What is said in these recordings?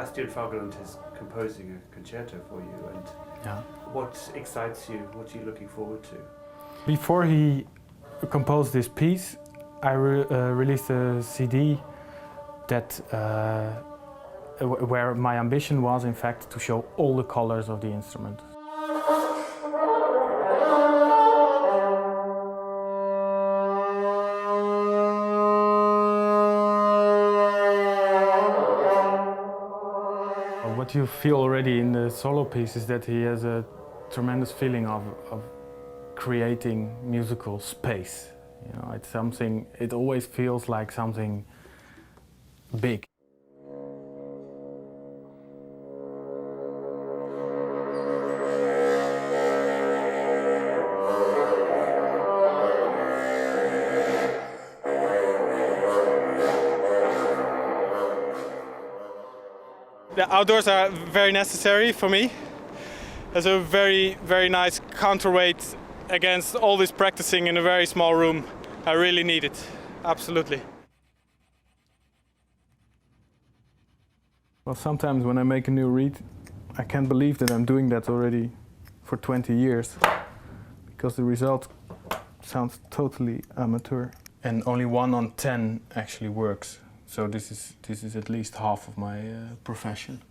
Sebastian Fagerlund is composing a concerto for you, and what excites you? What are you looking forward to? Before he composed this piece, I released a CD that where my ambition was, in fact, to show all the colors of the instrument. What you feel already in the solo piece is that he has a tremendous feeling of creating musical space. You know, it's something, it always feels like something big. The outdoors are very necessary for me. There's a very, very nice counterweight against all this practicing in a very small room. I really need it, absolutely. Well, sometimes when I make a new reed, I can't believe that I'm doing that already for 20 years, because the result sounds totally amateur. And only 1 on 10 actually works. So this is at least half of my profession.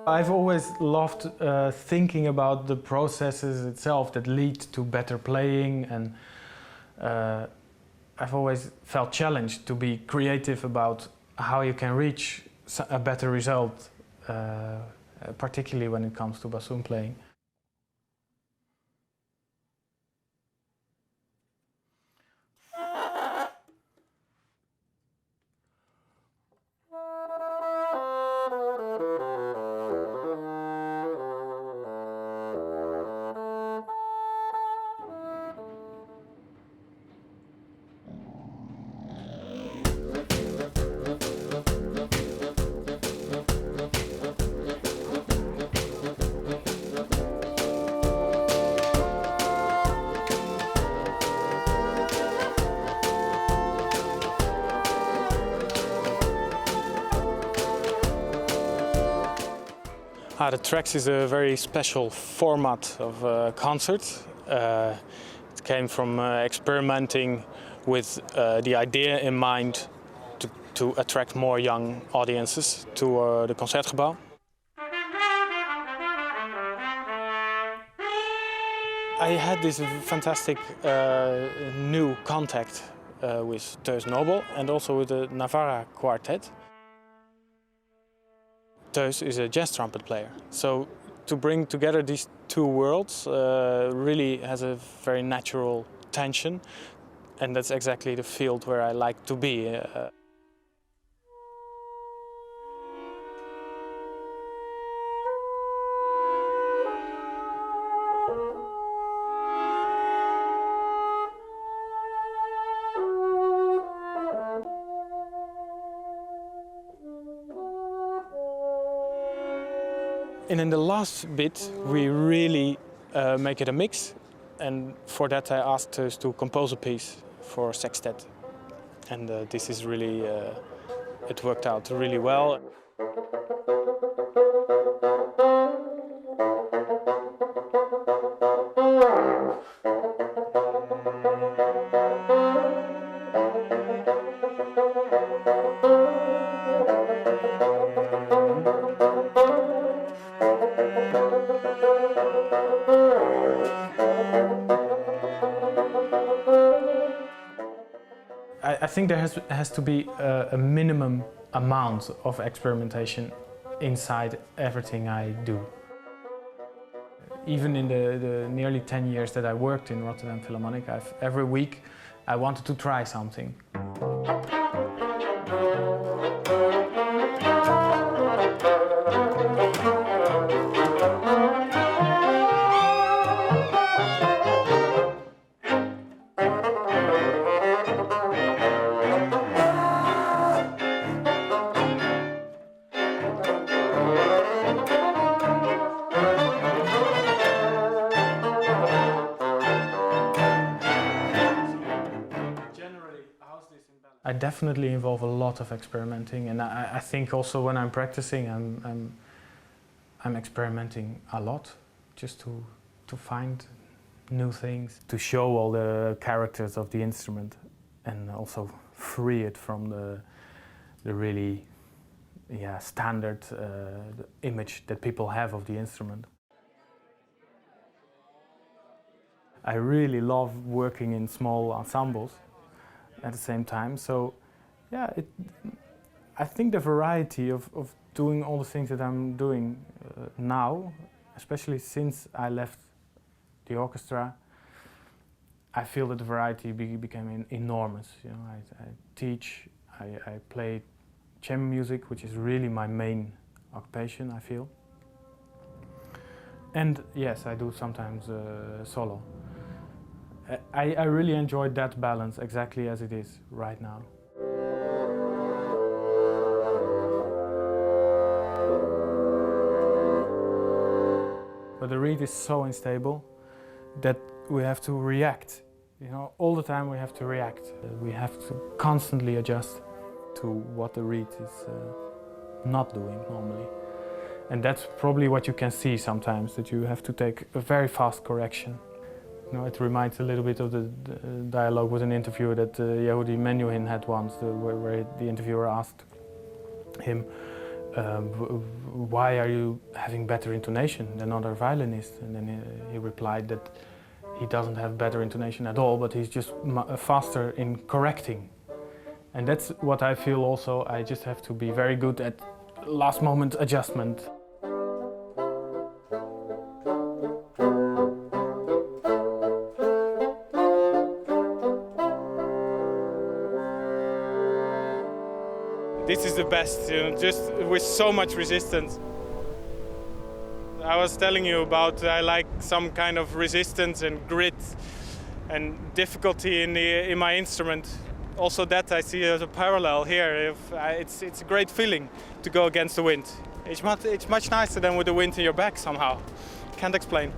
I've always loved thinking about the processes itself that lead to better playing, and I've always felt challenged to be creative about how you can reach a better result, particularly when it comes to bassoon playing. The Tracks is a very special format of a concert. It came from experimenting with the idea in mind to attract more young audiences to the Concertgebouw. I had this fantastic new contact with Teus Nobel and also with the Navarra Quartet. Teus is a jazz trumpet player, so to bring together these two worlds really has a very natural tension, and that's exactly the field where I like to be. And in the last bit, we really make it a mix, and for that I asked us to compose a piece for sextet, and this is really, it worked out really well. I think there has to be a minimum amount of experimentation inside everything I do. Even in the nearly 10 years that I worked in Rotterdam Philharmonic, every week I wanted to try something. I definitely involve a lot of experimenting, and I think also when I'm practicing, I'm experimenting a lot, just to find new things, to show all the characters of the instrument, and also free it from the really standard image that people have of the instrument. I really love working in small ensembles at the same time, so yeah, I think the variety of doing all the things that I'm doing now, especially since I left the orchestra, I feel that the variety became enormous. You know, I teach, I play chamber music, which is really my main occupation, I feel. And yes, I do sometimes solo. I really enjoy that balance exactly as it is right now. But the reed is so unstable that we have to react. You know, all the time we have to react. We have to constantly adjust to what the reed is not doing normally. And that's probably what you can see sometimes, that you have to take a very fast correction. You know, it reminds a little bit of the dialogue with an interview that Yehudi Menuhin had once, where the interviewer asked him, why are you having better intonation than other violinists? And then he replied that he doesn't have better intonation at all, but he's just faster in correcting. And that's what I feel also. I just have to be very good at last moment adjustment. This is the best, you know, just with so much resistance. I was telling you about I like some kind of resistance and grit and difficulty in my instrument. Also that I see as a parallel here. It's a great feeling to go against the wind. It's much nicer than with the wind in your back somehow. Can't explain.